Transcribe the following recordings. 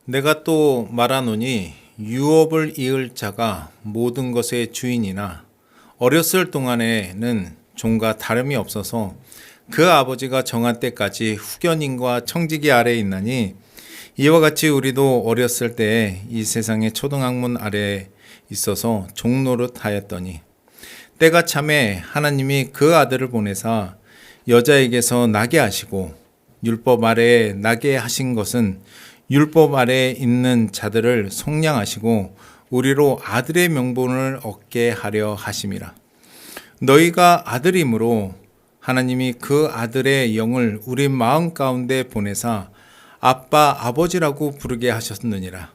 내가 또 말하노니 유업을 이을 자가 모든 것의 주인이나 어렸을 동안에는 종과 다름이 없어서 그 아버지가 정한 때까지 후견인과 청지기 아래에 있나니 이와 같이 우리도 어렸을 때에 이 세상의 초등학문 아래에 있어서 종노릇 하였더니 때가 참에 하나님이 그 아들을 보내사 여자에게서 나게 하시고 율법 아래에 나게 하신 것은 율법 아래에 있는 자들을 속량하시고 우리로 아들의 명분을 얻게 하려 하심이라. 너희가 아들이므로 하나님이 그 아들의 영을 우리 마음 가운데 보내사 아빠 아버지라고 부르게 하셨느니라.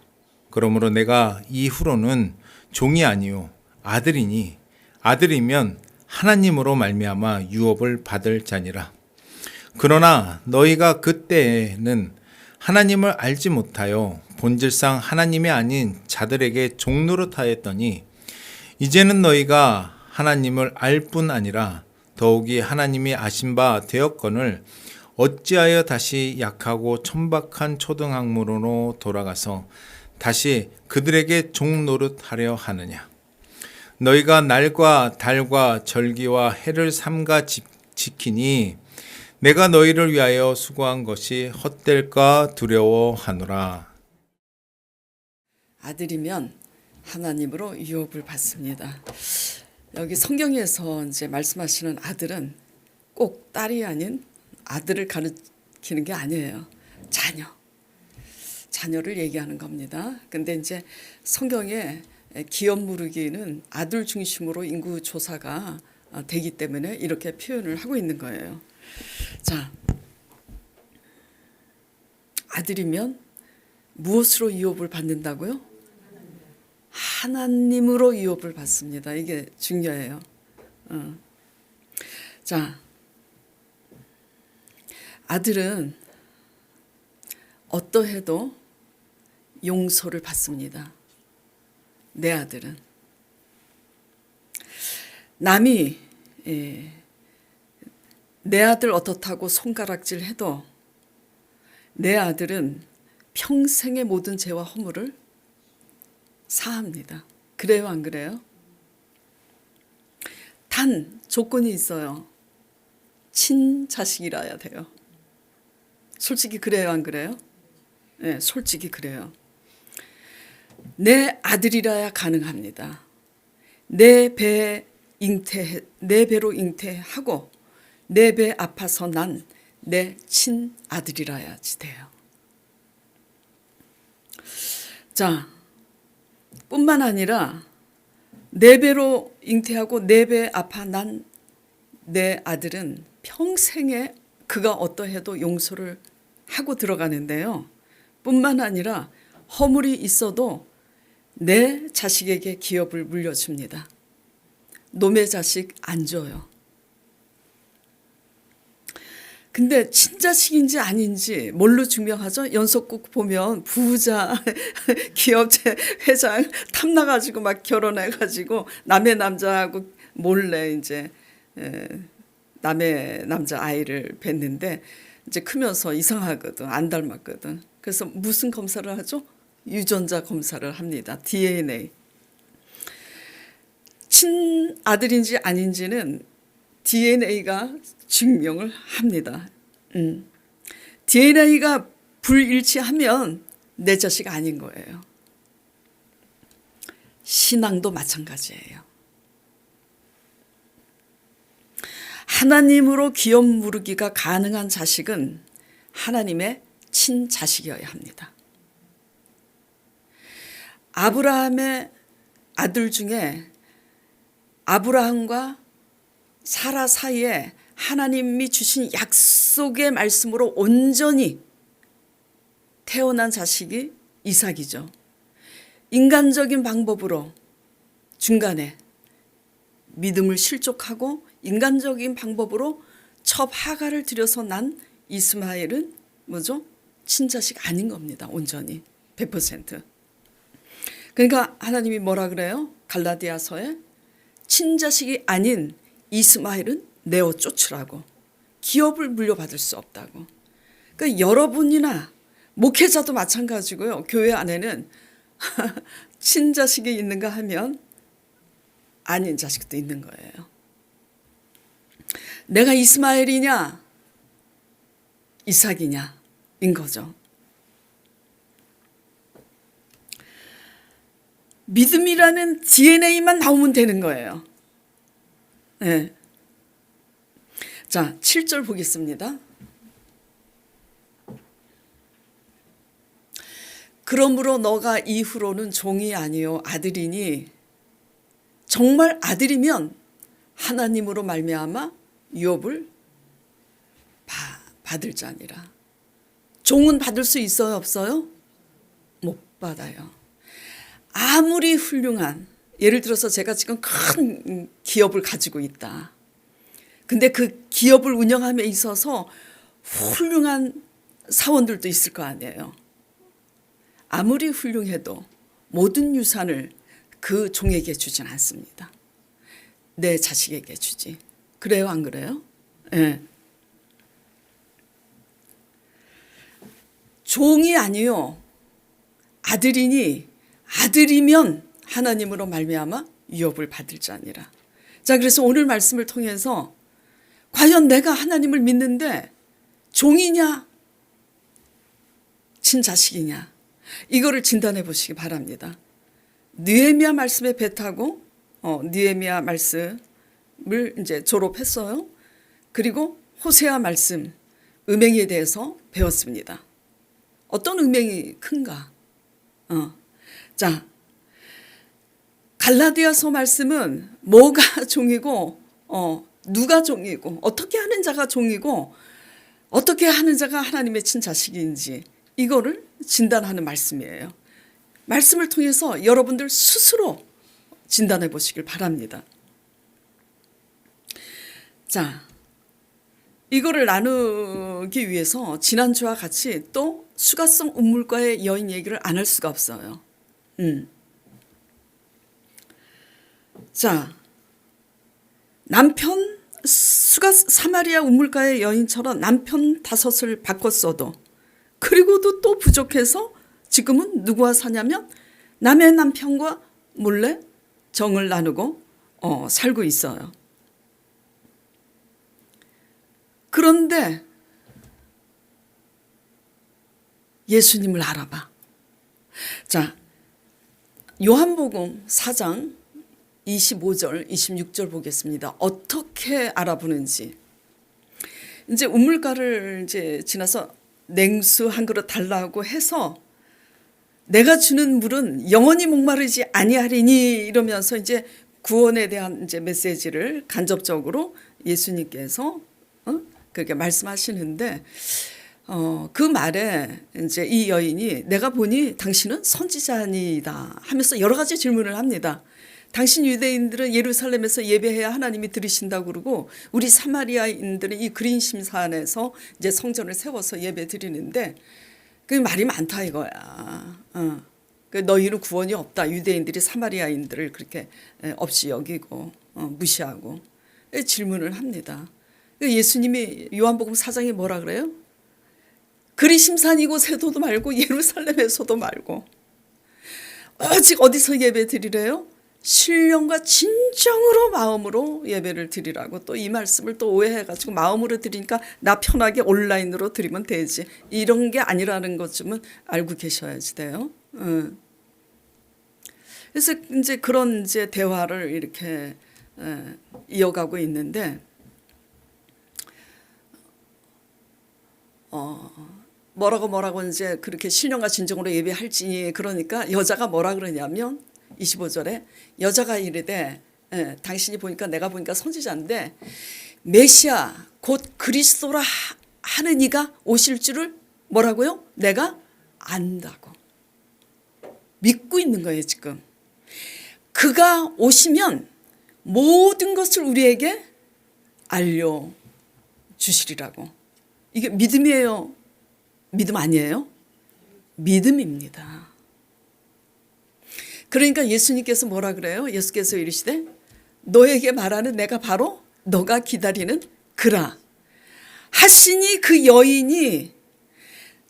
그러므로 내가 이후로는 종이 아니요 아들이니 아들이면 하나님으로 말미암아 유업을 받을 자니라. 그러나 너희가 그때에는 하나님을 알지 못하여 본질상 하나님이 아닌 자들에게 종노릇하였더니 이제는 너희가 하나님을 알 뿐 아니라 더욱이 하나님이 아신 바 되었거늘 어찌하여 다시 약하고 천박한 초등학문으로 돌아가서 다시 그들에게 종노릇하려 하느냐. 너희가 날과 달과 절기와 해를 삼가 지키니 내가 너희를 위하여 수고한 것이 헛될까 두려워하노라. 아들이면 하나님으로 유업을 받습니다. 여기 성경에서 이제 말씀하시는 아들은 꼭 딸이 아닌 아들을 가리키는 게 아니에요. 자녀를 얘기하는 겁니다. 근데 이제 성경에 기업 무르기는 아들 중심으로 인구 조사가 되기 때문에 이렇게 표현을 하고 있는 거예요. 자, 아들이면 무엇으로 유업을 받는다고요? 하나님으로 유업을 받습니다. 이게 중요해요. 자, 아들은 어떠해도 용서를 받습니다. 내 아들은. 남이 내 아들 어떻다고 손가락질 해도 내 아들은 평생의 모든 죄와 허물을 사합니다. 그래요, 안 그래요? 단 조건이 있어요. 친자식이라야 돼요. 솔직히 그래요, 안 그래요? 네, 솔직히 그래요. 내 아들이라야 가능합니다. 내 배로 잉태하고 내 배 아파서 난 내 친아들이라야지 돼요. 자, 뿐만 아니라 내 배로 잉태하고 내 배 아파 난 내 아들은 평생에 그가 어떠해도 용서를 하고 들어가는데요. 뿐만 아니라 허물이 있어도 내 자식에게 기업을 물려줍니다. 놈의 자식 안 줘요. 근데 친자식인지 아닌지 뭘로 증명하죠? 연속극 보면 부자 기업체 회장 탐나가지고 막 결혼해가지고 남의 남자하고 몰래 이제 남의 남자 아이를 뵀는데 이제 크면서 이상하거든. 안 닮았거든. 그래서 무슨 검사를 하죠? 유전자 검사를 합니다. DNA. 친아들인지 아닌지는 DNA가 증명을 합니다. DNA가 불일치하면 내 자식 아닌 거예요. 신앙도 마찬가지예요. 하나님으로 기업 무르기가 가능한 자식은 하나님의 친자식이어야 합니다. 아브라함의 아들 중에 아브라함과 사라 사이에 하나님이 주신 약속의 말씀으로 온전히 태어난 자식이 이삭이죠. 인간적인 방법으로 중간에 믿음을 실족하고 인간적인 방법으로 첩 하가를 들여서 난 이스마엘은 뭐죠? 친자식 아닌 겁니다. 온전히 100%. 그러니까 하나님이 뭐라 그래요? 갈라디아서에 친자식이 아닌 이스마엘은 내어 쫓으라고. 기업을 물려받을 수 없다고. 그러니까 여러분이나 목회자도 마찬가지고요. 교회 안에는 친자식이 있는가 하면 아닌 자식도 있는 거예요. 내가 이스마엘이냐 이삭이냐 인 거죠. 믿음이라는 DNA만 나오면 되는 거예요. 네. 자, 7절 보겠습니다. 그러므로 너가 이후로는 종이 아니요 아들이니 정말 아들이면 하나님으로 말미암아 유업을 받을 자니라. 종은 받을 수 있어요, 없어요? 못 받아요. 아무리 훌륭한, 예를 들어서 제가 지금 큰 기업을 가지고 있다. 근데 그 기업을 운영함에 있어서 훌륭한 사원들도 있을 거 아니에요. 아무리 훌륭해도 모든 유산을 그 종에게 주진 않습니다. 내 자식에게 주지. 그래요, 안 그래요? 네. 종이 아니요 아들이니 아들이면 하나님으로 말미암아 유업을 받을 자니라. 자, 그래서 오늘 말씀을 통해서 과연 내가 하나님을 믿는데 종이냐 친자식이냐 이거를 진단해 보시기 바랍니다. 느헤미야 말씀에 배타고 느헤미야 말씀을 이제 졸업했어요. 그리고 호세아 말씀 음행에 대해서 배웠습니다. 어떤 음행이 큰가? 자, 갈라디아서 말씀은 뭐가 종이고 누가 종이고 어떻게 하는 자가 종이고 어떻게 하는 자가 하나님의 친자식인지 이거를 진단하는 말씀이에요. 말씀을 통해서 여러분들 스스로 진단해 보시길 바랍니다. 자, 이거를 나누기 위해서 지난주와 같이 또 수가성 운물가의 여인 얘기를 안 할 수가 없어요. 자, 남편 사마리아 운물가의 여인처럼 남편 5을 바꿨어도 그리고도 또 부족해서 지금은 누구와 사냐면 남의 남편과 몰래 정을 나누고 살고 있어요. 그런데 예수님을 알아봐. 자, 요한복음 4장 25절, 26절 보겠습니다. 어떻게 알아보는지. 이제 우물가를 이제 지나서 냉수 한 그릇 달라고 해서 내가 주는 물은 영원히 목마르지 아니하리니 이러면서 이제 구원에 대한 이제 메시지를 간접적으로 예수님께서 그렇게 말씀하시는데 그 말에 이제 이 여인이 내가 보니 당신은 선지자니이다 하면서 여러 가지 질문을 합니다. 당신 유대인들은 예루살렘에서 예배해야 하나님이 들으신다고 그러고 우리 사마리아인들은 이 그린심사 안에서 이제 성전을 세워서 예배 드리는데 그 말이 많다 이거야. 너희는 구원이 없다. 유대인들이 사마리아인들을 그렇게 없이 여기고 무시하고 질문을 합니다. 예수님이 요한복음 4장에 뭐라 그래요? 그리심산이고 세도도 말고 예루살렘에서도 말고 오직 어디서 예배 드리래요? 신령과 진정으로 마음으로 예배를 드리라고. 또 이 말씀을 또 오해해가지고 마음으로 드리니까 나 편하게 온라인으로 드리면 되지 이런 게 아니라는 것쯤은 알고 계셔야지 돼요. 그래서 이제 그런 이제 대화를 이렇게 이어가고 있는데 뭐라고 이제 그렇게 신령과 진정으로 예배할지니 그러니까 여자가 뭐라 그러냐면 25절에 여자가 이르되 당신이 보니까 내가 보니까 선지자인데 메시아 곧 그리스도라 하는 이가 오실 줄을 뭐라고요? 내가 안다고 믿고 있는 거예요. 지금 그가 오시면 모든 것을 우리에게 알려주시리라고. 이게 믿음이에요? 믿음 아니에요? 믿음입니다. 그러니까 예수님께서 뭐라 그래요? 예수께서 이르시되 너에게 말하는 내가 바로 너가 기다리는 그라 하시니 그 여인이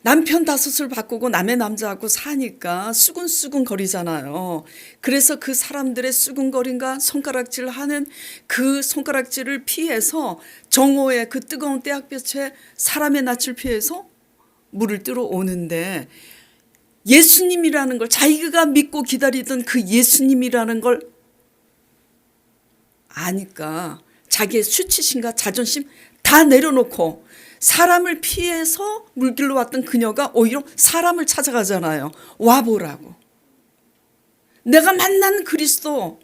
남편 다섯을 바꾸고 남의 남자하고 사니까 수근수근 거리잖아요. 그래서 그 사람들의 수근거림과 손가락질 하는 그 손가락질을 피해서 정오의 그 뜨거운 때학볕에 사람의 낯을 피해서 물을 뜨러 오는데, 예수님이라는 걸, 자기가 믿고 기다리던 그 예수님이라는 걸 아니까 자기의 수치심과 자존심 다 내려놓고 사람을 피해서 물길로 왔던 그녀가 오히려 사람을 찾아가잖아요. 와보라고. 내가 만난 그리스도,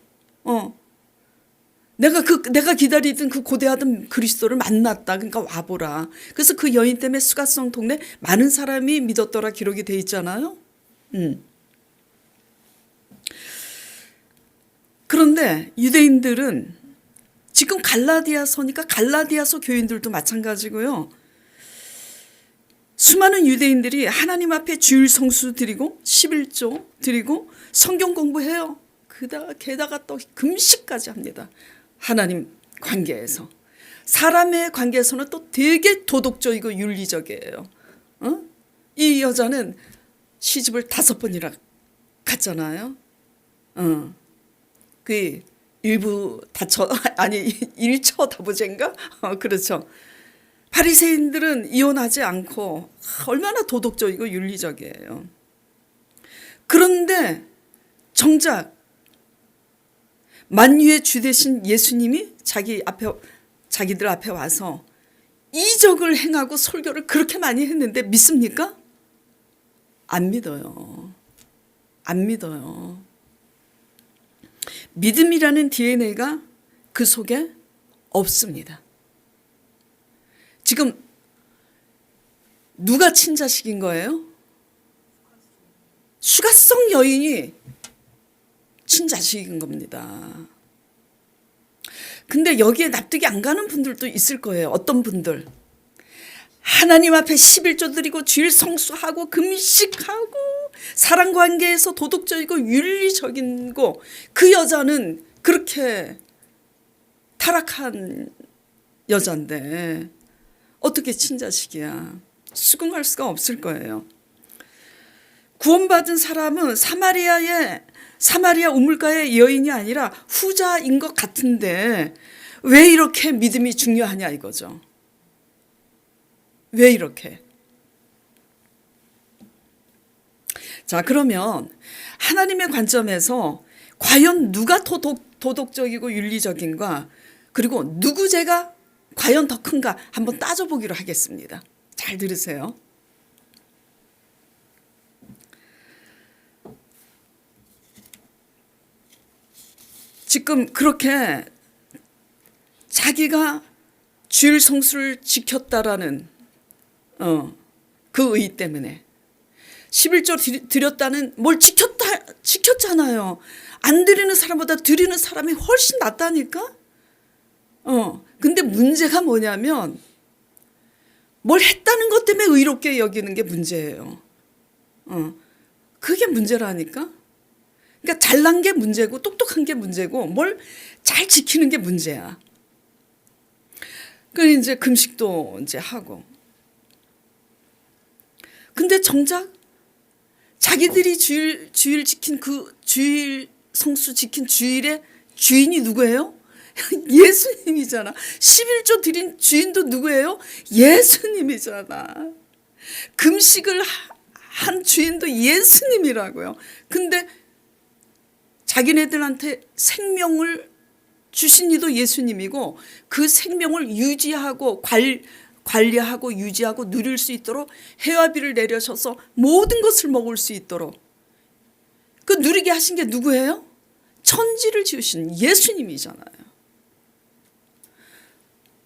내가 기다리던 그 고대하던 그리스도를 만났다. 그러니까 와보라. 그래서 그 여인 때문에 수가성 동네 많은 사람이 믿었더라 기록이 돼 있잖아요. 그런데 유대인들은 지금 갈라디아서니까 갈라디아서 교인들도 마찬가지고요. 수많은 유대인들이 하나님 앞에 주일 성수 드리고 11조 드리고 성경 공부해요. 게다가 또 금식까지 합니다. 하나님 관계에서. 사람의 관계에서는 또 되게 도덕적이고 윤리적이에요. 이 여자는 시집을 5번이나 갔잖아요. 그 일부 일처 다부제인가? 그렇죠. 바리새인들은 이혼하지 않고 얼마나 도덕적이고 윤리적이에요. 그런데 정작 만유의 주 되신 예수님이 자기들 앞에 와서 이적을 행하고 설교를 그렇게 많이 했는데 믿습니까? 안 믿어요. 안 믿어요. 믿음이라는 DNA가 그 속에 없습니다. 지금 누가 친자식인 거예요? 수가성 여인이 친자식인 겁니다. 근데 여기에 납득이 안 가는 분들도 있을 거예요. 어떤 분들. 하나님 앞에 11조 드리고 주일 성수하고 금식하고 사랑관계에서 도덕적이고 윤리적인 거, 그 여자는 그렇게 타락한 여잔데 어떻게 친자식이야. 수긍할 수가 없을 거예요. 구원받은 사람은 사마리아 우물가의 여인이 아니라 후자인 것 같은데 왜 이렇게 믿음이 중요하냐 이거죠. 왜 이렇게? 자, 그러면 하나님의 관점에서 과연 누가 도덕적이고 윤리적인가, 그리고 누구 죄가 과연 더 큰가 한번 따져보기로 하겠습니다. 잘 들으세요. 지금 그렇게 자기가 주일 성수를 지켰다라는 그 의 때문에 11조 드렸다는, 뭘 지켰잖아요. 안 드리는 사람보다 드리는 사람이 훨씬 낫다니까. 근데 문제가 뭐냐면 뭘 했다는 것 때문에 의롭게 여기는 게 문제예요. 그게 문제라니까. 그러니까 잘난 게 문제고 똑똑한 게 문제고 뭘 잘 지키는 게 문제야. 그 이제 금식도 이제 하고. 근데 정작 자기들이 주일 지킨 그 주일 성수 지킨 주일의 주인이 누구예요? 예수님이잖아. 11조 드린 주인도 누구예요? 예수님이잖아. 금식을 한 주인도 예수님이라고요. 근데 자기네들한테 생명을 주신 이도 예수님이고, 그 생명을 유지하고 관리하고 유지하고 누릴 수 있도록 해와비를 내려셔서 모든 것을 먹을 수 있도록 그 누리게 하신 게 누구예요? 천지를 지으신 예수님이잖아요.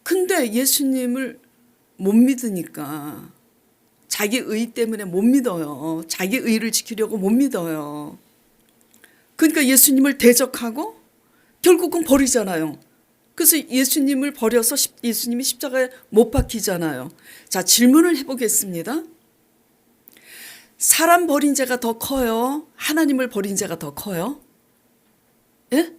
근데 예수님을 못 믿으니까, 자기 의 때문에 못 믿어요. 자기 의를 지키려고 못 믿어요. 그러니까 예수님을 대적하고 결국은 버리잖아요. 그래서 예수님을 버려서 예수님이 십자가에 못 박히잖아요. 자, 질문을 해보겠습니다. 사람 버린 죄가 더 커요? 하나님을 버린 죄가 더 커요? 예?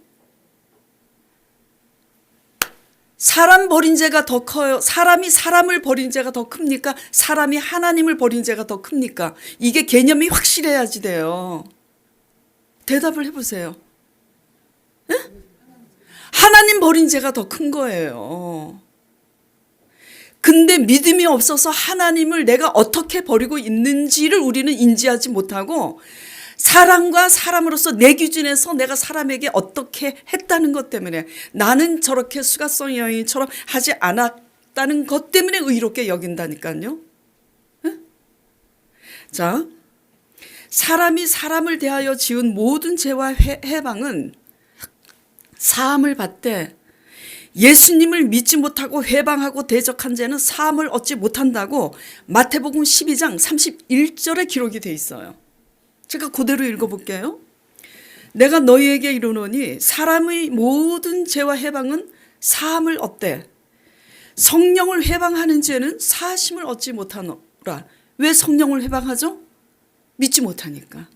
사람 버린 죄가 더 커요? 사람이 사람을 버린 죄가 더 큽니까? 사람이 하나님을 버린 죄가 더 큽니까? 이게 개념이 확실해야지 돼요. 대답을 해보세요. 에? 하나님 버린 죄가 더 큰 거예요. 근데 믿음이 없어서 하나님을 내가 어떻게 버리고 있는지를 우리는 인지하지 못하고 사람과 사람으로서 내 기준에서 내가 사람에게 어떻게 했다는 것 때문에 나는 저렇게 수가성 여인처럼 하지 않았다는 것 때문에 의롭게 여긴다니까요. 에? 자, 사람이 사람을 대하여 지은 모든 죄와 해방은 사함을 받되 예수님을 믿지 못하고 회방하고 대적한 자는 사함을 얻지 못한다고 마태복음 12장 31절에 기록이 돼 있어요. 제가 그대로 읽어볼게요. 내가 너희에게 이르노니 사람의 모든 죄와 해방은 사함을 얻되 성령을 회방하는 죄는 사하심을 얻지 못하노라. 왜 성령을 회방하죠? 믿지 못하니까.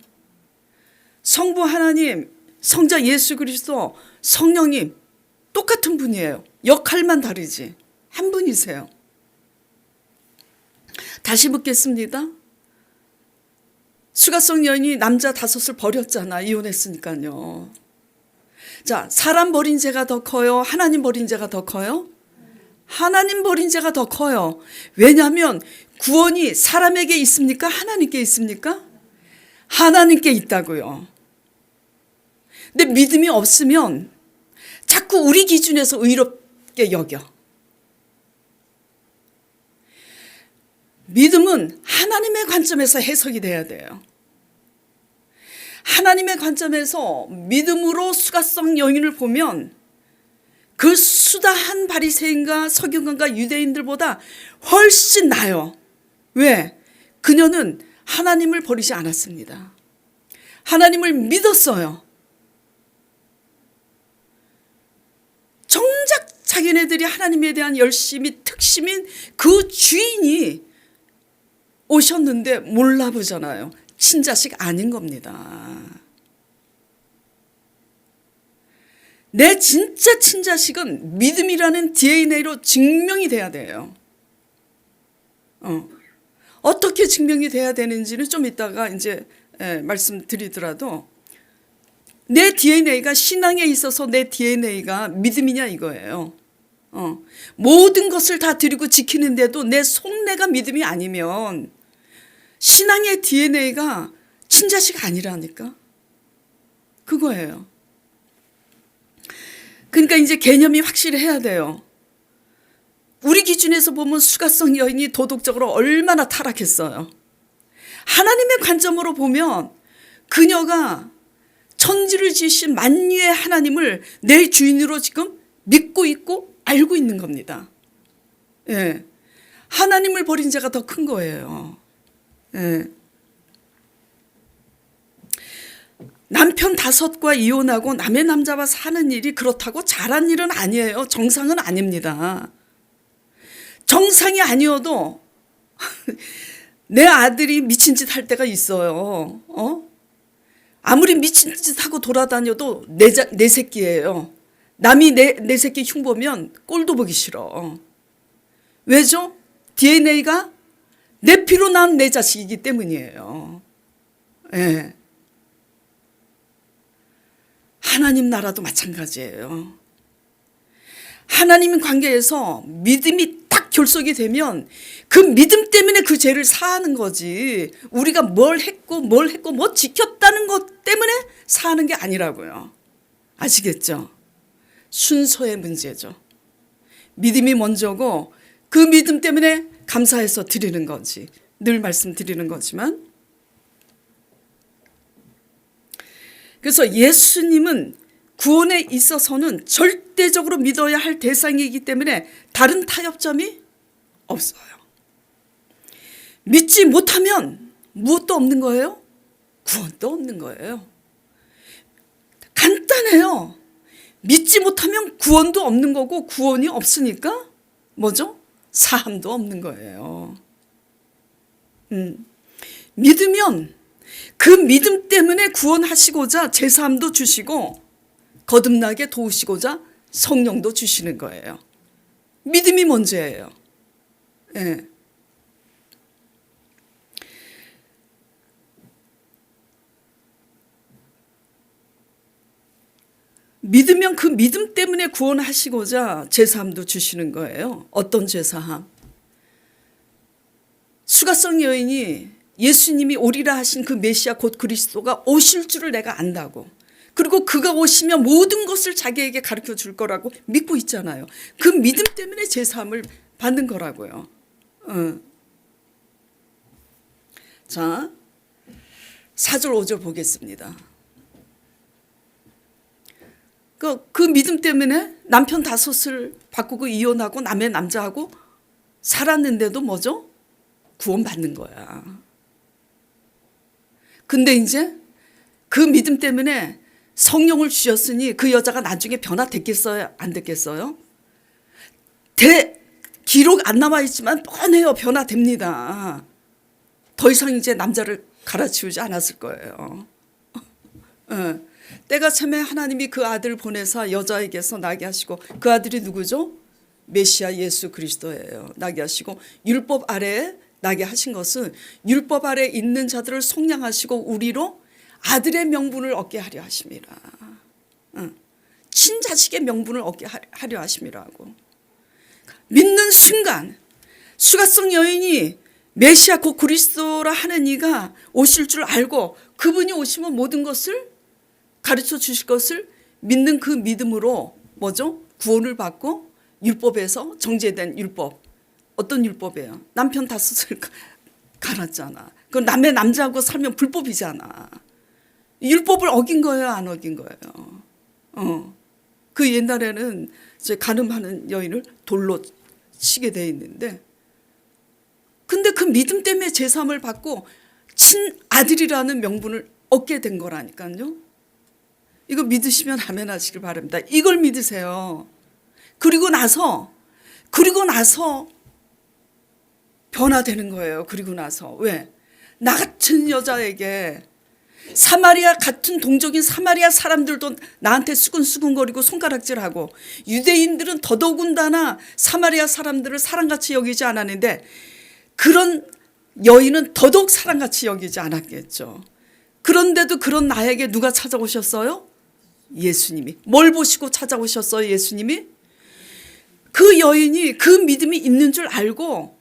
성부 하나님, 성자 예수 그리스도, 성령님 똑같은 분이에요. 역할만 다르지. 한 분이세요. 다시 묻겠습니다. 수가성 여인이 남자 5을 버렸잖아. 이혼했으니까요. 자, 사람 버린 죄가 더 커요? 하나님 버린 죄가 더 커요? 하나님 버린 죄가 더 커요. 왜냐하면 구원이 사람에게 있습니까? 하나님께 있습니까? 하나님께 있다고요. 근데 믿음이 없으면 자꾸 우리 기준에서 의롭게 여겨. 믿음은 하나님의 관점에서 해석이 돼야 돼요. 하나님의 관점에서 믿음으로 수가성 여인을 보면 그 수다한 바리새인과 서기관과 유대인들보다 훨씬 나아요. 왜? 그녀는 하나님을 버리지 않았습니다. 하나님을 믿었어요. 정작 자기네들이 하나님에 대한 열심이 특심인 그 주인이 오셨는데 몰라보잖아요. 친자식 아닌 겁니다. 내 진짜 친자식은 믿음이라는 DNA로 증명이 돼야 돼요. 어떻게 증명이 돼야 되는지는 좀 이따가 이제 말씀드리더라도 내 DNA가 신앙에 있어서 내 DNA가 믿음이냐 이거예요. 모든 것을 다 드리고 지키는데도 내 속내가 믿음이 아니면 신앙의 DNA가 친자식 아니라니까. 그거예요. 그러니까 이제 개념이 확실해야 돼요. 우리 기준에서 보면 수가성 여인이 도덕적으로 얼마나 타락했어요. 하나님의 관점으로 보면 그녀가 천지를 지으신 만유의 하나님을 내 주인으로 지금 믿고 있고 알고 있는 겁니다. 예. 하나님을 버린 자가 더 큰 거예요. 예. 남편 5과 이혼하고 남의 남자와 사는 일이 그렇다고 잘한 일은 아니에요. 정상은 아닙니다. 정상이 아니어도 내 아들이 미친 짓 할 때가 있어요. 아무리 미친 짓 하고 돌아다녀도 내 새끼예요. 남이 내 새끼 흉보면 꼴도 보기 싫어. 왜죠? DNA가 내 피로 난 내 자식이기 때문이에요. 예. 하나님 나라도 마찬가지예요. 하나님 관계에서 믿음이 딱 결속이 되면 그 믿음 때문에 그 죄를 사하는 거지. 우리가 뭘 했고 뭐 지켰다는 것 때문에 사하는 게 아니라고요. 아시겠죠? 순서의 문제죠. 믿음이 먼저고 그 믿음 때문에 감사해서 드리는 거지. 늘 말씀드리는 거지만. 그래서 예수님은 구원에 있어서는 절대적으로 믿어야 할 대상이기 때문에 다른 타협점이 없어요. 믿지 못하면 무엇도 없는 거예요? 구원도 없는 거예요. 간단해요. 믿지 못하면 구원도 없는 거고 구원이 없으니까 뭐죠? 사함도 없는 거예요. 믿으면 그 믿음 때문에 구원하시고자 제사함도 주시고 거듭나게 도우시고자 성령도 주시는 거예요. 믿음이 먼저예요. 예. 믿으면 그 믿음 때문에 구원하시고자 제사함도 주시는 거예요. 어떤 제사함? 수가성 여인이 예수님이 오리라 하신 그 메시아 곧 그리스도가 오실 줄을 내가 안다고. 그리고 그가 오시면 모든 것을 자기에게 가르쳐 줄 거라고 믿고 있잖아요. 그 믿음 때문에 제사함을 받는 거라고요. 자, 4절 5절 보겠습니다. 그 믿음 때문에 남편 5을 바꾸고 이혼하고 남의 남자하고 살았는데도 뭐죠? 구원받는 거야. 근데 이제 그 믿음 때문에 성령을 주셨으니 그 여자가 나중에 변화됐겠어요? 안 됐겠어요? 기록 안 남아있지만 뻔해요. 변화됩니다. 더 이상 이제 남자를 갈아치우지 않았을 거예요. 때가 참에 하나님이 그 아들을 보내사 여자에게서 나게 하시고, 그 아들이 누구죠? 메시아 예수 그리스도예요. 나게 하시고 율법 아래에 나게 하신 것은 율법 아래에 있는 자들을 속량하시고 우리로 아들의 명분을 얻게 하려 하심이라. 친자식의 명분을 얻게 하려 하심이라고. 믿는 순간 수가성 여인이 메시아 곧 그리스도라 하는 이가 오실 줄 알고 그분이 오시면 모든 것을 가르쳐 주실 것을 믿는 그 믿음으로 뭐죠? 구원을 받고 율법에서 정죄된 율법. 어떤 율법이에요? 남편 5을 갈았잖아. 그 남의 남자하고 살면 불법이잖아. 율법을 어긴 거예요? 안 어긴 거예요? 그 옛날에는 이제 간음하는 여인을 돌로 치게 돼 있는데, 근데 그 믿음 때문에 제사함을 받고 친아들이라는 명분을 얻게 된 거라니까요. 이거 믿으시면 아멘 하시길 바랍니다. 이걸 믿으세요. 그리고 나서 변화되는 거예요. 그리고 나서. 왜? 나 같은 여자에게 사마리아 같은 동족인 사마리아 사람들도 나한테 수근수근거리고 손가락질하고, 유대인들은 더더군다나 사마리아 사람들을 사랑같이 여기지 않았는데 그런 여인은 더더욱 사랑같이 여기지 않았겠죠. 그런데도 그런 나에게 누가 찾아오셨어요? 예수님이. 뭘 보시고 찾아오셨어요? 예수님이? 그 여인이 그 믿음이 있는 줄 알고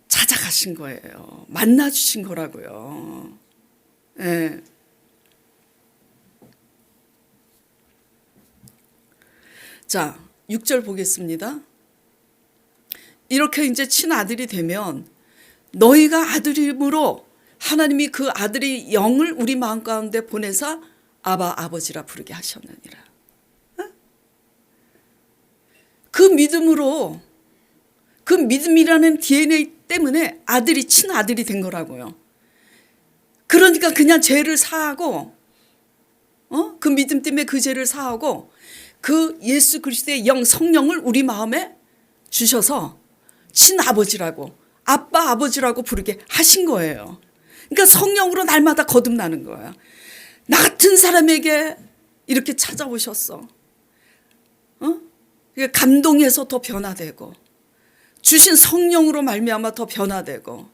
찾아가신 거예요. 만나주신 거라고요. 예. 자, 6절 보겠습니다. 이렇게 이제 친아들이 되면 너희가 아들임으로 하나님이 그 아들의 영을 우리 마음 가운데 보내사 아바 아버지라 부르게 하셨느니라. 그 믿음으로, 그 믿음이라는 DNA 때문에 아들이 친아들이 된 거라고요. 그러니까 그냥 죄를 사하고, 그 믿음 때문에 그 죄를 사하고 그 예수 그리스도의 영 성령을 우리 마음에 주셔서 친아버지라고, 아빠 아버지라고 부르게 하신 거예요. 그러니까 성령으로 날마다 거듭나는 거야. 나 같은 사람에게 이렇게 찾아오셨어. 감동해서 더 변화되고, 주신 성령으로 말미암아 더 변화되고,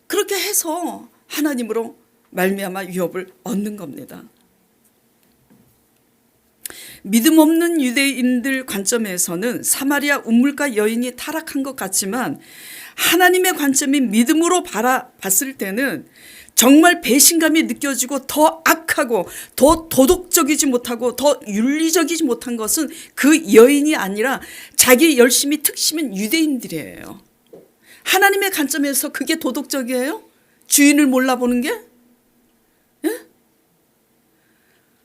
그렇게 해서 하나님으로 말미암아 유업을 얻는 겁니다. 믿음 없는 유대인들 관점에서는 사마리아 운물가 여인이 타락한 것 같지만 하나님의 관점인 믿음으로 바라봤을 때는 정말 배신감이 느껴지고 더 악하고 더 도덕적이지 못하고 더 윤리적이지 못한 것은 그 여인이 아니라 자기 열심히 특심인 유대인들이에요. 하나님의 관점에서 그게 도덕적이에요? 주인을 몰라보는 게? 예?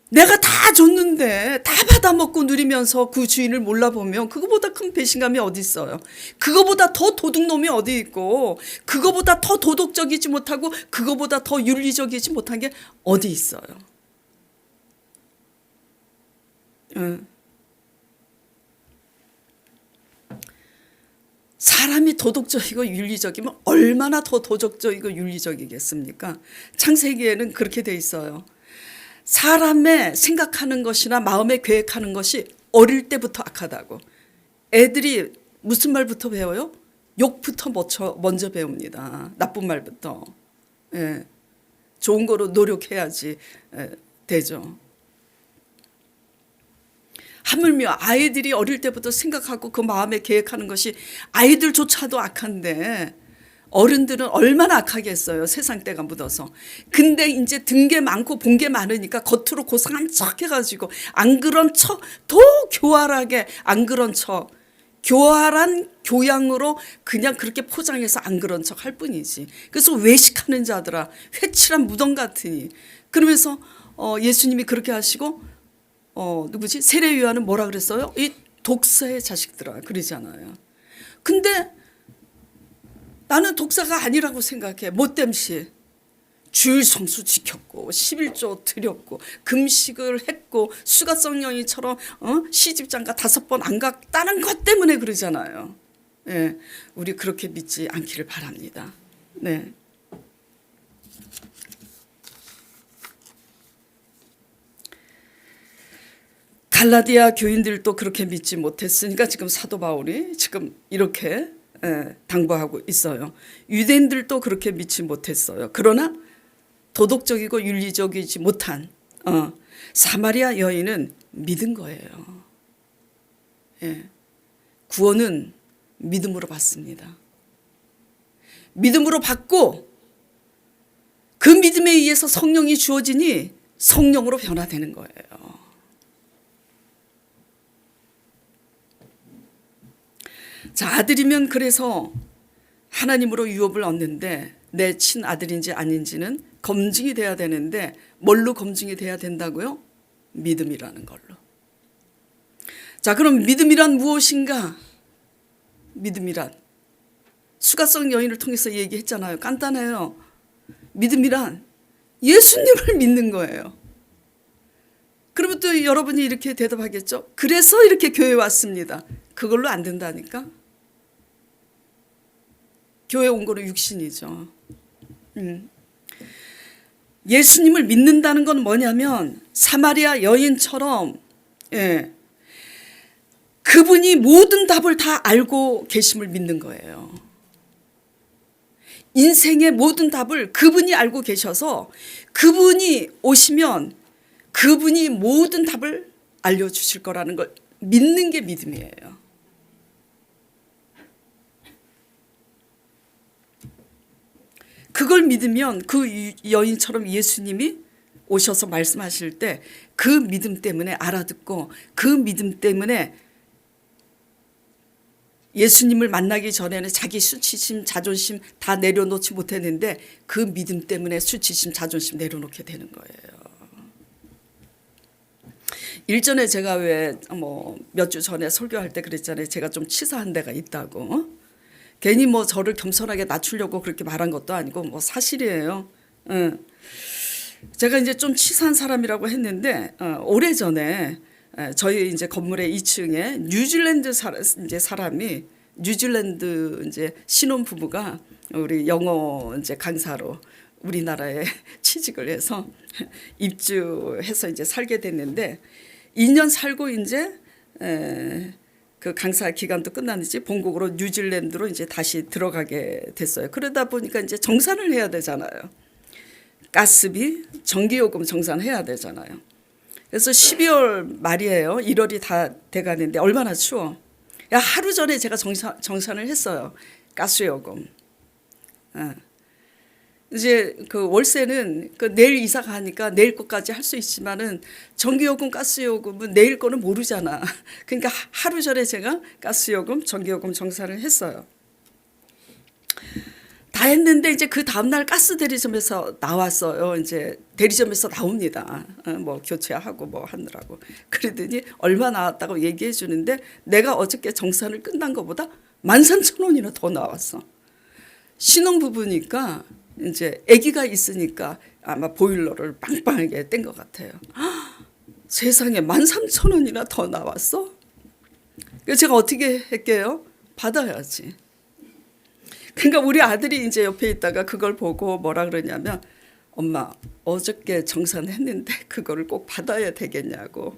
내가 다 줬는데 다 받아먹고 누리면서 그 주인을 몰라보면 그거보다 큰 배신감이 어디 있어요? 그거보다 더 도둑놈이 어디 있고, 그거보다 더 도덕적이지 못하고 그거보다 더 윤리적이지 못한 게 어디 있어요? 사람이 도덕적이고 윤리적이면 얼마나 더 도덕적이고 윤리적이겠습니까? 창세기에는 그렇게 돼 있어요. 사람의 생각하는 것이나 마음에 계획하는 것이 어릴 때부터 악하다고. 애들이 무슨 말부터 배워요? 욕부터 먼저 배웁니다. 나쁜 말부터. 예. 좋은 거로 노력해야지 되죠. 하물며 아이들이 어릴 때부터 생각하고 그 마음에 계획하는 것이 아이들조차도 악한데 어른들은 얼마나 악하겠어요. 세상 때가 묻어서. 근데 이제 든 게 많고 본 게 많으니까 겉으로 고상한 척 해가지고 안 그런 척, 더 교활하게 안 그런 척, 교활한 교양으로 그냥 그렇게 포장해서 안 그런 척 할 뿐이지. 그래서 외식하는 자들아, 회칠한 무덤 같으니. 그러면서 예수님이 그렇게 하시고 누구지? 세례 요한은 뭐라 그랬어요? 이 독사의 자식들아 그러잖아요. 근데 나는 독사가 아니라고 생각해. 못됨시 주일 성수 지켰고 11조 드렸고 금식을 했고 수가성령이처럼 시집장가 5번 안 갔다는 것 때문에 그러잖아요. 네, 우리 그렇게 믿지 않기를 바랍니다. 네. 갈라디아 교인들도 그렇게 믿지 못했으니까 지금 사도 바울이 지금 이렇게 당부하고 있어요. 유대인들도 그렇게 믿지 못했어요. 그러나 도덕적이고 윤리적이지 못한 사마리아 여인은 믿은 거예요. 예. 구원은 믿음으로 받습니다. 믿음으로 받고 그 믿음에 의해서 성령이 주어지니 성령으로 변화되는 거예요. 자, 아들이면 그래서 하나님으로 유업을 얻는데 내 친아들인지 아닌지는 검증이 돼야 되는데 뭘로 검증이 돼야 된다고요? 믿음이라는 걸로. 자, 그럼 믿음이란 무엇인가? 믿음이란 수가성 여인을 통해서 얘기했잖아요. 간단해요. 믿음이란 예수님을 믿는 거예요. 그러면 또 여러분이 이렇게 대답하겠죠? 그래서 이렇게 교회 왔습니다. 그걸로 안 된다니까? 교회 온 거는 육신이죠. 예수님을 믿는다는 건 뭐냐면 사마리아 여인처럼 그분이 모든 답을 다 알고 계심을 믿는 거예요. 인생의 모든 답을 그분이 알고 계셔서 그분이 오시면 그분이 모든 답을 알려주실 거라는 걸 믿는 게 믿음이에요. 그걸 믿으면 그 여인처럼 예수님이 오셔서 말씀하실 때 그 믿음 때문에 알아듣고 그 믿음 때문에 예수님을 만나기 전에는 자기 수치심, 자존심 다 내려놓지 못했는데 그 믿음 때문에 수치심, 자존심 내려놓게 되는 거예요. 일전에 제가 왜 몇 주 전에 설교할 때 그랬잖아요. 제가 좀 치사한 데가 있다고. 괜히 저를 겸손하게 낮추려고 그렇게 말한 것도 아니고 사실이에요. 제가 이제 좀 치사한 사람이라고 했는데 오래전에 저희 이제 건물의 2층에 뉴질랜드 사람이 뉴질랜드 이제 신혼 부부가 우리 영어 이제 강사로 우리나라에 취직을 해서 입주해서 이제 살게 됐는데 2년 살고 이제 그 강사 기간도 끝났는지 본국으로 뉴질랜드로 이제 다시 들어가게 됐어요. 그러다 보니까 이제 정산을 해야 되잖아요. 가스비, 전기요금 정산해야 되잖아요. 그래서 12월 말이에요. 1월이 다 돼가는데 얼마나 추워. 하루 전에 제가 정산을 했어요. 가스요금. 이제 그 월세는 내일 이사 가니까 내일 것까지 할 수 있지만은 전기요금, 가스요금은 내일 거는 모르잖아. 그러니까 하루 전에 제가 가스요금, 전기요금 정산을 했어요. 다 했는데 이제 그 다음날 가스 대리점에서 나왔어요. 이제 대리점에서 나옵니다. 교체하고 하느라고. 그러더니 얼마 나왔다고 얘기해 주는데 내가 어저께 정산을 끝난 것보다 13,000원이나 더 나왔어. 신혼부부니까 이제 아기가 있으니까 아마 보일러를 빵빵하게 뗀 것 같아요. 세상에 13,000원이나 더 나왔어? 그래서 제가 어떻게 할게요? 받아야지. 그러니까 우리 아들이 이제 옆에 있다가 그걸 보고 뭐라 그러냐면 엄마 어저께 정산했는데 그거를 꼭 받아야 되겠냐고.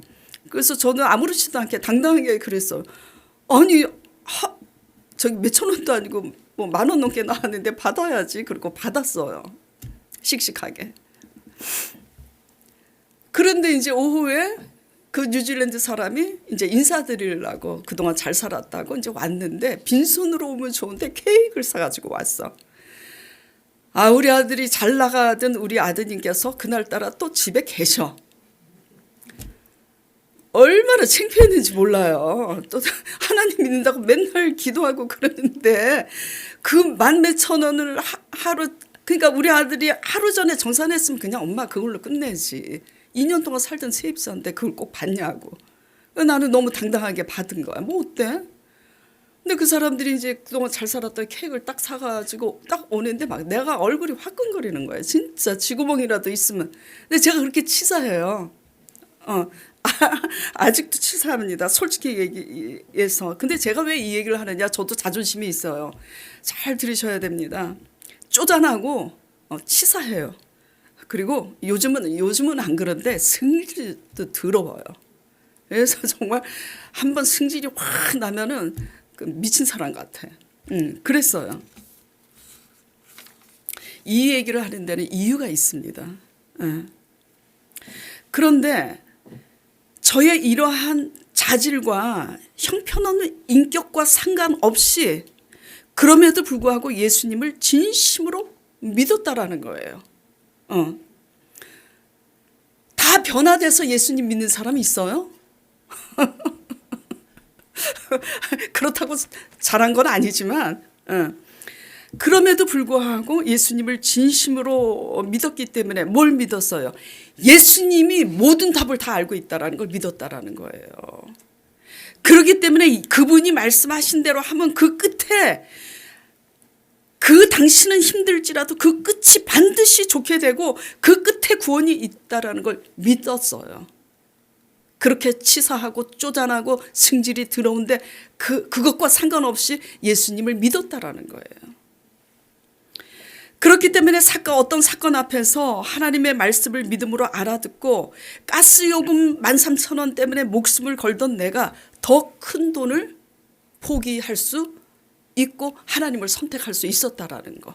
그래서 저는 아무렇지도 않게 당당하게 그랬어요. 아니 저기 몇천 원도 아니고 뭐 만 원 넘게 나왔는데 받아야지. 그리고 받았어요. 씩씩하게. 그런데 이제 오후에 그 뉴질랜드 사람이 이제 인사드리려고 그동안 잘 살았다고 이제 왔는데 빈손으로 오면 좋은데 케이크를 사가지고 왔어. 아, 우리 아들이 잘 나가던 우리 아드님께서 그날따라 또 집에 계셔. 얼마나 창피했는지 몰라요. 또 하나님 믿는다고 맨날 기도하고 그러는데 그 만 몇천 원을 하루, 그러니까 우리 아들이 하루 전에 정산했으면 그냥 엄마 그걸로 끝내지. 2년 동안 살던 세입자인데 그걸 꼭 받냐고. 나는 너무 당당하게 받은 거야. 뭐 어때? 근데 그 사람들이 이제 그동안 잘 살았던 케이크를 딱 사가지고 딱 오는데 막 내가 얼굴이 화끈거리는 거야. 진짜 쥐구멍이라도 있으면. 근데 제가 그렇게 치사해요. 아직도 치사합니다. 솔직히 얘기해서. 근데 제가 왜 이 얘기를 하느냐. 저도 자존심이 있어요. 잘 들으셔야 됩니다. 쪼잔하고 치사해요. 그리고 요즘은 안 그런데 승질도 더러워요. 그래서 정말 한번 승질이 확 나면은 미친 사람 같아. 그랬어요. 이 얘기를 하는 데는 이유가 있습니다. 그런데 저의 이러한 자질과 형편없는 인격과 상관없이 그럼에도 불구하고 예수님을 진심으로 믿었다라는 거예요. 다 변화돼서 예수님 믿는 사람이 있어요? 그렇다고 잘한 건 아니지만 그럼에도 불구하고 예수님을 진심으로 믿었기 때문에 뭘 믿었어요? 예수님이 모든 답을 다 알고 있다는 걸 믿었다라는 거예요. 그렇기 때문에 그분이 말씀하신 대로 하면 그 끝에 그 당신은 힘들지라도 그 끝이 반드시 좋게 되고 그 끝에 구원이 있다라는 걸 믿었어요. 그렇게 치사하고 쪼잔하고 승질이 더러운데 그것과 상관없이 예수님을 믿었다라는 거예요. 그렇기 때문에 어떤 사건 앞에서 하나님의 말씀을 믿음으로 알아듣고 가스요금 13,000원 때문에 목숨을 걸던 내가 더 큰 돈을 포기할 수 있고 하나님을 선택할 수 있었다라는 거.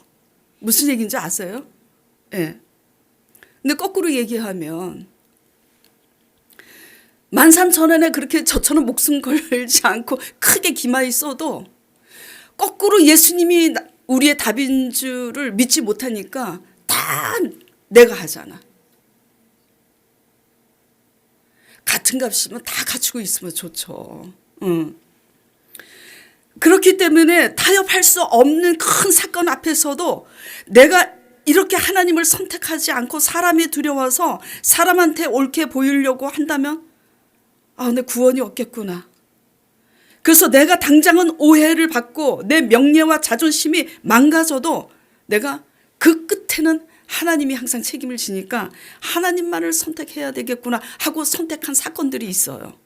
무슨 얘기인지 아세요? 예. 근데 거꾸로 얘기하면 13,000원에 그렇게 저처럼 목숨 걸지 않고 크게 기마에 써도 거꾸로 예수님이 우리의 답인 줄을 믿지 못하니까 다 내가 하잖아. 같은 값이면 다 갖추고 있으면 좋죠. 그렇기 때문에 타협할 수 없는 큰 사건 앞에서도 내가 이렇게 하나님을 선택하지 않고 사람이 두려워서 사람한테 옳게 보이려고 한다면 내 구원이 없겠구나. 그래서 내가 당장은 오해를 받고 내 명예와 자존심이 망가져도 내가 그 끝에는 하나님이 항상 책임을 지니까 하나님만을 선택해야 되겠구나 하고 선택한 사건들이 있어요.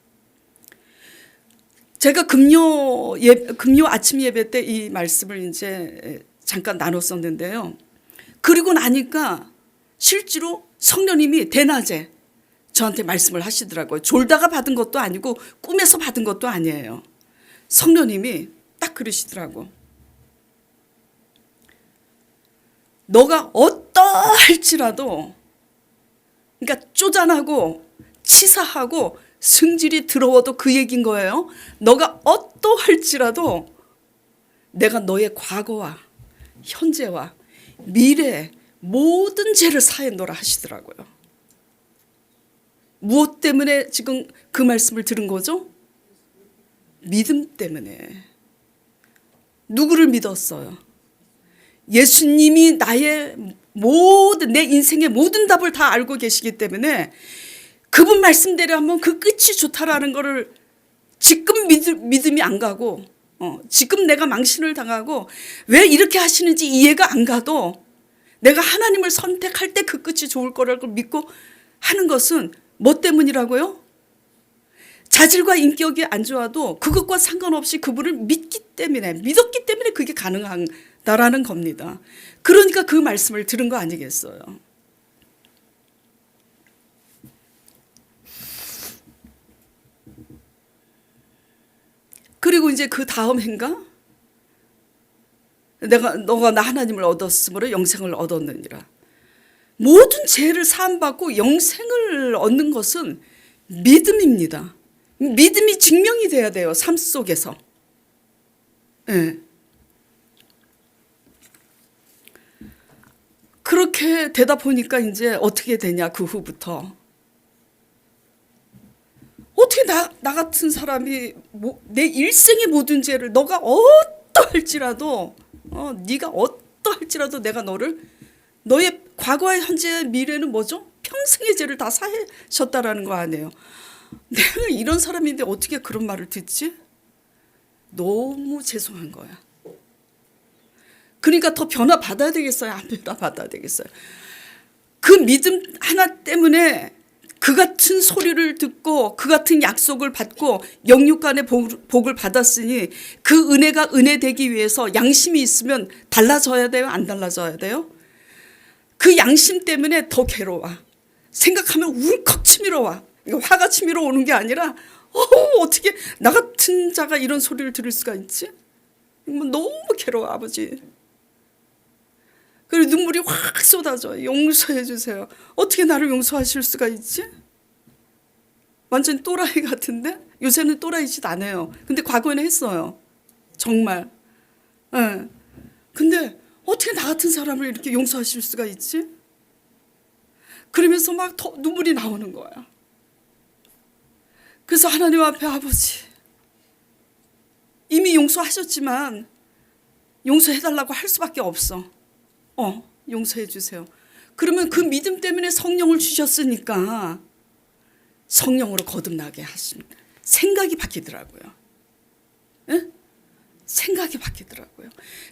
제가 금요 아침 예배 때 이 말씀을 이제 잠깐 나눴었는데요. 그리고 나니까 실제로 성령님이 대낮에 저한테 말씀을 하시더라고요. 졸다가 받은 것도 아니고 꿈에서 받은 것도 아니에요. 성령님이 딱 그러시더라고. 너가 어떠할지라도, 그러니까 쪼잔하고 치사하고 승질이 더러워도 그 얘기인 거예요. 너가 어떠할지라도 내가 너의 과거와 현재와 미래 모든 죄를 사해노라 하시더라고요. 무엇 때문에 지금 그 말씀을 들은 거죠? 믿음 때문에. 누구를 믿었어요? 예수님이 나의 내 인생의 모든 답을 다 알고 계시기 때문에 그분 말씀대로 하면 그 끝이 좋다라는 거를 지금 믿음이 안 가고 지금 내가 망신을 당하고 왜 이렇게 하시는지 이해가 안 가도 내가 하나님을 선택할 때 그 끝이 좋을 거라고 믿고 하는 것은 뭐 때문이라고요? 자질과 인격이 안 좋아도 그것과 상관없이 그분을 믿었기 때문에 그게 가능하다라는 겁니다. 그러니까 그 말씀을 들은 거 아니겠어요? 그리고 이제 그 다음 해인가? 너가 나 하나님을 얻었으므로 영생을 얻었느니라. 모든 죄를 사함받고 영생을 얻는 것은 믿음입니다. 믿음이 증명이 돼야 돼요. 삶 속에서. 네. 그렇게 되다 보니까 이제 어떻게 되냐, 그 후부터. 어떻게 나 같은 사람이 내 일생의 모든 죄를 너가 어떠할지라도 네가 어떠할지라도 내가 너의 과거와 현재 미래는 뭐죠? 평생의 죄를 다 사하셨다라는 거 아니에요. 내가 이런 사람인데 어떻게 그런 말을 듣지? 너무 죄송한 거야. 그러니까 더 변화 받아야 되겠어요? 안 변화 받아야 되겠어요? 그 믿음 하나 때문에 그 같은 소리를 듣고 그 같은 약속을 받고 영육간의 복을 받았으니 그 은혜가 은혜 되기 위해서 양심이 있으면 달라져야 돼요? 안 달라져야 돼요? 그 양심 때문에 더 괴로워. 생각하면 울컥 치밀어 와. 이거 화가 치밀어 오는 게 아니라 어떻게 나 같은 자가 이런 소리를 들을 수가 있지? 너무 괴로워, 아버지. 그리고 눈물이 확 쏟아져. 용서해 주세요. 어떻게 나를 용서하실 수가 있지? 완전 또라이 같은데? 요새는 또라이짓 안 해요. 근데 과거에는 했어요. 정말. 네. 근데 어떻게 나 같은 사람을 이렇게 용서하실 수가 있지? 그러면서 막 더 눈물이 나오는 거야. 그래서 하나님 앞에 아버지, 이미 용서하셨지만 용서해달라고 할 수밖에 없어. 용서해 주세요. 그러면 그 믿음 때문에 성령을 주셨으니까 성령으로 거듭나게 하십니다. 생각이 바뀌더라고요. 네? 생각이 바뀌더라고요.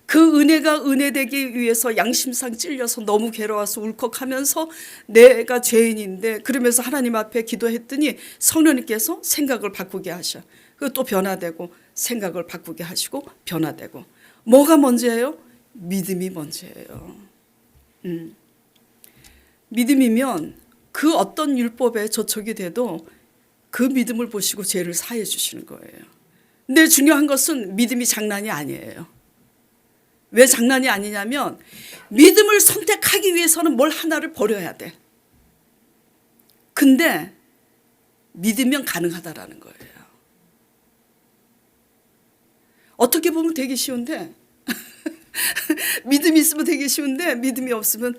그 은혜가 은혜 되기 위해서 양심상 찔려서 너무 괴로워서 울컥하면서 내가 죄인인데 그러면서 하나님 앞에 기도했더니 성령님께서 생각을 바꾸게 하셔. 그리고 또 변화되고 생각을 바꾸게 하시고 변화되고. 뭐가 먼저예요? 믿음이 먼저예요. 믿음이면 그 어떤 율법에 저촉이 돼도 그 믿음을 보시고 죄를 사해 주시는 거예요. 근데 중요한 것은 믿음이 장난이 아니에요. 왜 장난이 아니냐면 믿음을 선택하기 위해서는 뭘 하나를 버려야 돼. 근데 믿으면 가능하다라는 거예요. 어떻게 보면 되게 쉬운데 믿음이 있으면 되게 쉬운데 믿음이 없으면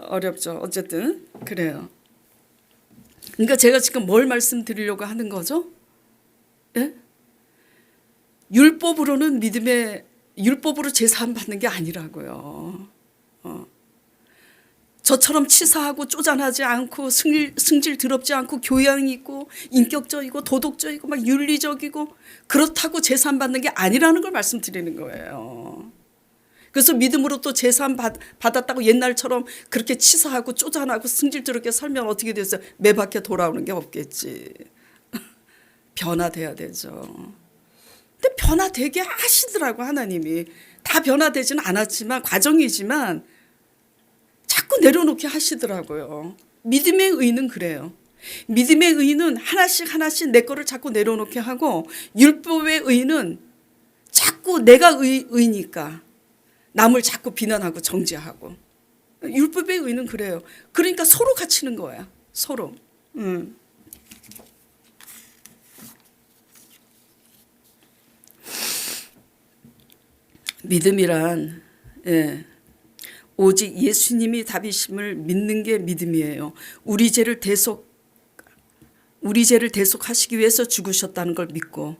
어렵죠. 어쨌든 그래요. 그러니까 제가 지금 뭘 말씀드리려고 하는 거죠? 예? 율법으로 제사함 받는 게 아니라고요. 저처럼 치사하고 쪼잔하지 않고 승질 더럽지 않고 교양 있고 인격적이고 도덕적이고 막 윤리적이고 그렇다고 제사함 받는 게 아니라는 걸 말씀드리는 거예요. 그래서 믿음으로 또 제사함 받았다고 옛날처럼 그렇게 치사하고 쪼잔하고 승질 더럽게 살면 어떻게 됐어요? 매밖에 돌아오는 게 없겠지. 변화돼야 되죠. 근데 변화되게 하시더라고, 하나님이. 다 변화되지는 않았지만 과정이지만 자꾸 내려놓게 하시더라고요. 믿음의 의는 그래요. 믿음의 의는 하나씩 내 거를 자꾸 내려놓게 하고 율법의 의는 자꾸 내가 의니까 남을 자꾸 비난하고 정죄하고. 율법의 의는 그래요. 그러니까 서로 갇히는 거야. 서로. 믿음이란 오직 예수님이 답이심을 믿는 게 믿음이에요. 우리 죄를 대속하시기 위해서 죽으셨다는 걸 믿고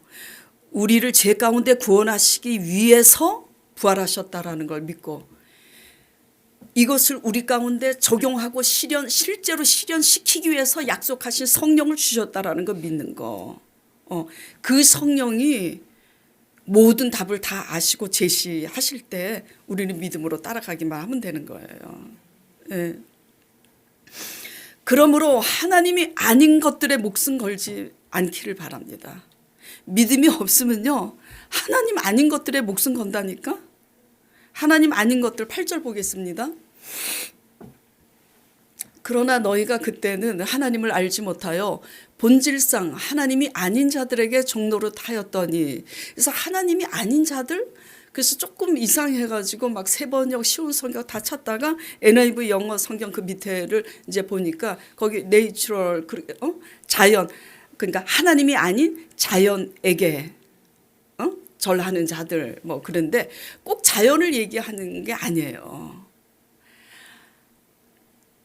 우리를 죄 가운데 구원하시기 위해서 부활하셨다라는 걸 믿고 이것을 우리 가운데 적용하고 실제로 실현시키기 위해서 약속하신 성령을 주셨다라는 걸 믿는 거. 그 성령이 모든 답을 다 아시고 제시하실 때 우리는 믿음으로 따라가기만 하면 되는 거예요. 네. 그러므로 하나님이 아닌 것들에 목숨 걸지 않기를 바랍니다. 믿음이 없으면요. 하나님 아닌 것들에 목숨 건다니까. 하나님 아닌 것들 8절 보겠습니다. 그러나 너희가 그때는 하나님을 알지 못하여 본질상 하나님이 아닌 자들에게 종노릇하였더니. 그래서 하나님이 아닌 자들, 그래서 조금 이상해가지고 막 세번역 쉬운 성경 다 찾다가 NIV 영어 성경 그 밑에를 이제 보니까 거기 내추럴 자연, 그러니까 하나님이 아닌 자연에게 절하는 자들 뭐. 그런데 꼭 자연을 얘기하는 게 아니에요.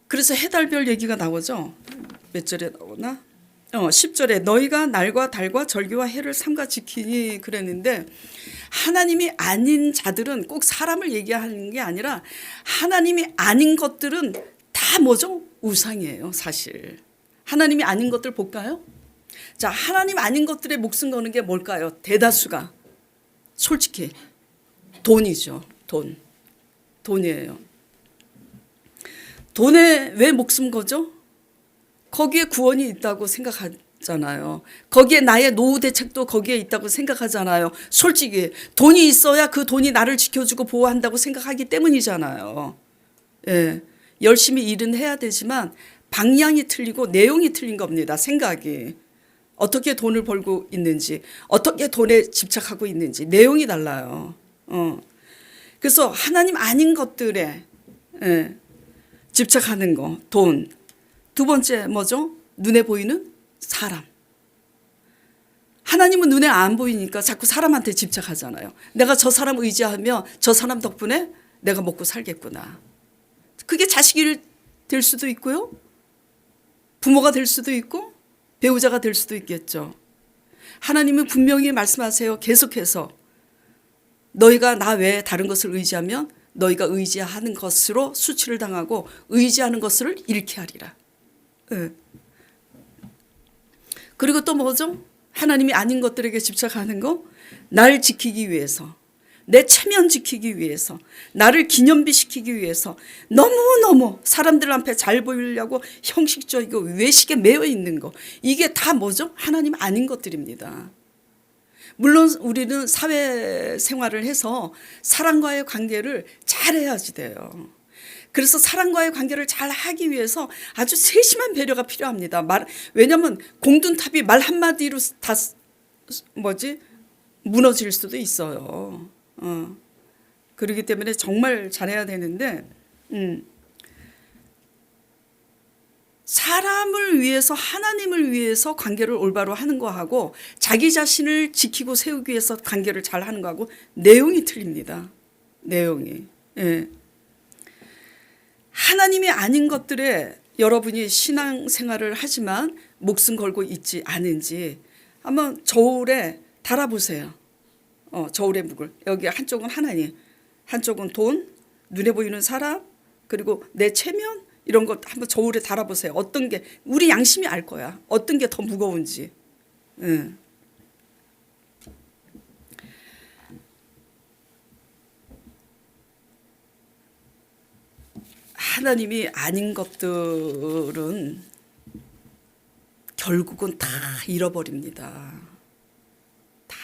그래서 해달별 얘기가 나오죠. 몇 절에 나오나? 10절에 너희가 날과 달과 절기와 해를 삼가 지키니 그랬는데, 하나님이 아닌 자들은 꼭 사람을 얘기하는 게 아니라 하나님이 아닌 것들은 다 뭐죠? 우상이에요, 사실. 하나님이 아닌 것들 볼까요? 자, 하나님 아닌 것들에 목숨 거는 게 뭘까요? 대다수가 솔직히 돈이죠. 돈이에요. 돈에 왜 목숨 거죠? 거기에 구원이 있다고 생각하잖아요. 거기에 나의 노후 대책도 거기에 있다고 생각하잖아요. 솔직히 돈이 있어야 그 돈이 나를 지켜주고 보호한다고 생각하기 때문이잖아요. 예, 열심히 일은 해야 되지만 방향이 틀리고 내용이 틀린 겁니다. 생각이. 어떻게 돈을 벌고 있는지, 어떻게 돈에 집착하고 있는지 내용이 달라요. 그래서 하나님 아닌 것들에 집착하는 거, 돈. 두 번째 뭐죠? 눈에 보이는 사람. 하나님은 눈에 안 보이니까 자꾸 사람한테 집착하잖아요. 내가 저 사람 의지하며 저 사람 덕분에 내가 먹고 살겠구나. 그게 자식이 될 수도 있고요. 부모가 될 수도 있고 배우자가 될 수도 있겠죠. 하나님은 분명히 말씀하세요. 계속해서 너희가 나 외에 다른 것을 의지하면 너희가 의지하는 것으로 수치를 당하고 의지하는 것을 잃게 하리라. 그리고 또 뭐죠? 하나님이 아닌 것들에게 집착하는 거, 날 지키기 위해서, 내 체면 지키기 위해서, 나를 기념비시키기 위해서 너무너무 사람들 앞에 잘 보이려고 형식적이고 외식에 매여 있는 거, 이게 다 뭐죠? 하나님 아닌 것들입니다. 물론 우리는 사회생활을 해서 사람과의 관계를 잘해야지 돼요. 그래서 사람과의 관계를 잘 하기 위해서 아주 세심한 배려가 필요합니다. 왜냐하면 공든탑이 말 한마디로 다 무너질 수도 있어요. 그렇기 때문에 정말 잘해야 되는데, 사람을 위해서, 하나님을 위해서 관계를 올바로 하는 거하고 자기 자신을 지키고 세우기 위해서 관계를 잘 하는 거하고 내용이 틀립니다. 내용이. 예. 하나님이 아닌 것들에 여러분이 신앙생활을 하지만 목숨 걸고 있지 않은지 한번 저울에 달아보세요. 저울의 묵을. 여기 한쪽은 하나님, 한쪽은 돈, 눈에 보이는 사람, 그리고 내 체면, 이런 것 한번 저울에 달아보세요. 어떤 게, 우리 양심이 알 거야. 어떤 게 더 무거운지. 하나님이 아닌 것들은 결국은 다 잃어버립니다. 다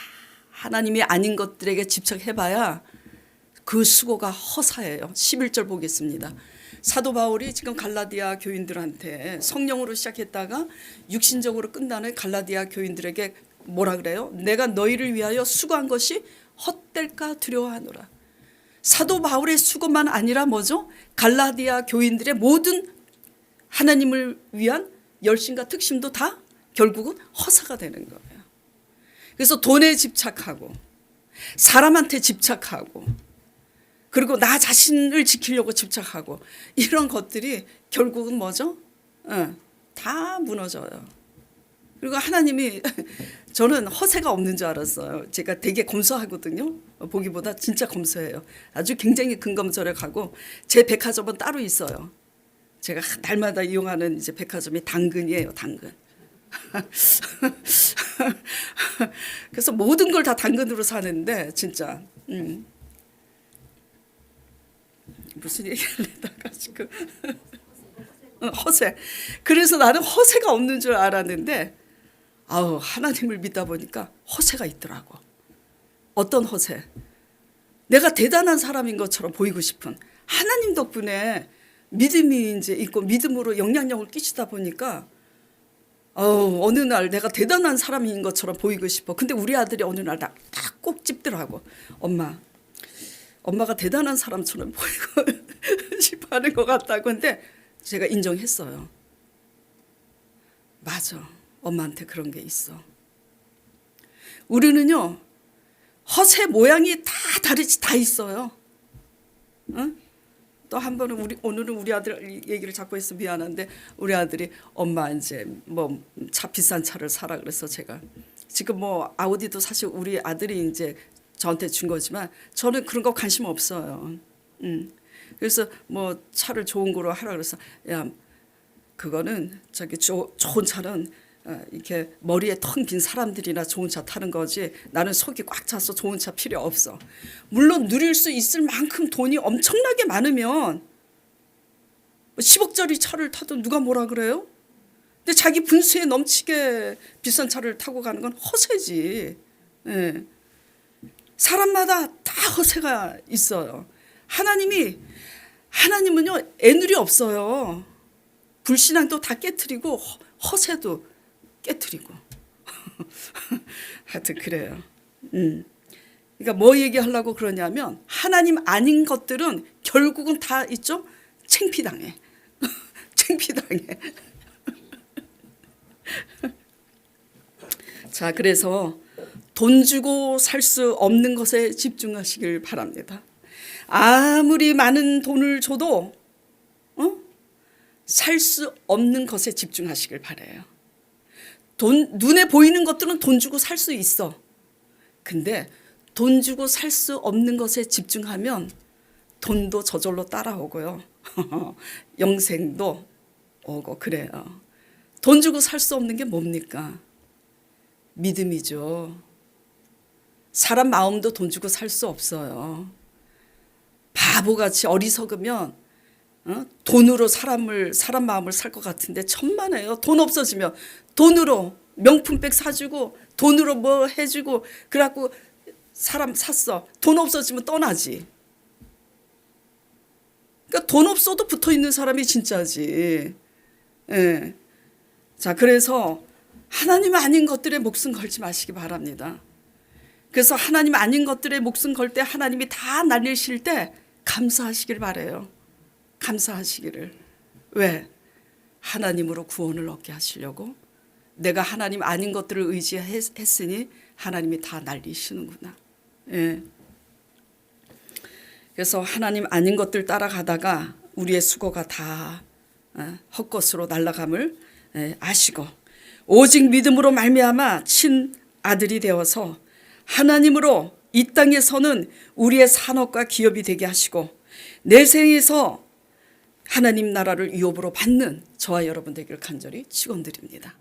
하나님이 아닌 것들에게 집착해봐야 그 수고가 허사예요. 11절 보겠습니다. 사도 바울이 지금 갈라디아 교인들한테 성령으로 시작했다가 육신적으로 끝나는 갈라디아 교인들에게 뭐라 그래요? 내가 너희를 위하여 수고한 것이 헛될까 두려워하노라. 사도 바울의 수고만 아니라 뭐죠? 갈라디아 교인들의 모든 하나님을 위한 열심과 특심도 다 결국은 허사가 되는 거예요. 그래서 돈에 집착하고 사람한테 집착하고 그리고 나 자신을 지키려고 집착하고 이런 것들이 결국은 뭐죠? 다 무너져요. 그리고 하나님이 저는 허세가 없는 줄 알았어요. 제가 되게 검소하거든요. 보기보다 진짜 검소해요. 아주 굉장히 근검절약하고 제 백화점은 따로 있어요. 제가 날마다 이용하는 이제 백화점이 당근이에요. 당근. 그래서 모든 걸 다 당근으로 사는데 진짜 무슨 얘기를 하다가 지금 허세. 그래서 나는 허세가 없는 줄 알았는데 하나님을 믿다 보니까 허세가 있더라고. 어떤 허세? 내가 대단한 사람인 것처럼 보이고 싶은, 하나님 덕분에 믿음이 이제 있고 믿음으로 영향력을 끼치다 보니까 어느 날 내가 대단한 사람인 것처럼 보이고 싶어. 근데 우리 아들이 어느 날 딱 꼭 찝더라고. 엄마가 대단한 사람처럼 보이고 싶어하는 것 같다고. 근데 제가 인정했어요. 맞아. 엄마한테 그런 게 있어. 우리는요, 허세 모양이 다 다르지, 다 있어요. 응? 또 한 번은 오늘은 우리 아들 얘기를 자꾸 해서 미안한데, 우리 아들이 엄마 이제 뭐 차 비싼 차를 사라 그래서 제가 지금 뭐 아우디도 사실 우리 아들이 이제 저한테 준 거지만 저는 그런 거 관심 없어요. 그래서 뭐 차를 좋은 거로 하라 그래서 야, 그거는 저기 좋은 차는 이렇게 머리에 텅 빈 사람들이나 좋은 차 타는 거지 나는 속이 꽉 차서 좋은 차 필요 없어. 물론 누릴 수 있을 만큼 돈이 엄청나게 많으면 10억짜리 차를 타도 누가 뭐라 그래요? 근데 자기 분수에 넘치게 비싼 차를 타고 가는 건 허세지. 예. 사람마다 다 허세가 있어요. 하나님은요 애누리 없어요. 불신앙도 다 깨트리고 허세도 깨트리고 하여튼 그래요. 그러니까 뭐 얘기하려고 그러냐면 하나님 아닌 것들은 결국은 다 있죠. 창피당해. 창피당해. 자, 그래서 돈 주고 살 수 없는 것에 집중하시길 바랍니다. 아무리 많은 돈을 줘도 살 수 없는 것에 집중하시길 바라요. 눈에 보이는 것들은 돈 주고 살 수 있어. 근데 돈 주고 살 수 없는 것에 집중하면 돈도 저절로 따라오고요. 영생도 오고 그래요. 돈 주고 살 수 없는 게 뭡니까? 믿음이죠. 사람 마음도 돈 주고 살 수 없어요. 바보같이 어리석으면 돈으로 사람 마음을 살 것 같은데 천만에요. 돈 없어지면 돈으로 명품백 사주고 돈으로 뭐 해주고 그래갖고 사람 샀어. 돈 없어지면 떠나지. 그러니까 돈 없어도 붙어있는 사람이 진짜지. 예. 자, 그래서 하나님 아닌 것들에 목숨 걸지 마시기 바랍니다. 그래서 하나님 아닌 것들에 목숨 걸 때 하나님이 다 날리실 때 감사하시길 바라요. 감사하시기를. 왜? 하나님으로 구원을 얻게 하시려고. 내가 하나님 아닌 것들을 의지했으니 하나님이 다 날리시는구나. 예. 그래서 하나님 아닌 것들 따라가다가 우리의 수고가 다 헛것으로 날아감을 아시고 오직 믿음으로 말미암아 친 아들이 되어서 하나님으로 이 땅에서는 우리의 산업과 기업이 되게 하시고 내생에서 하나님 나라를 유업으로 받는 저와 여러분 되기를 간절히 축원드립니다.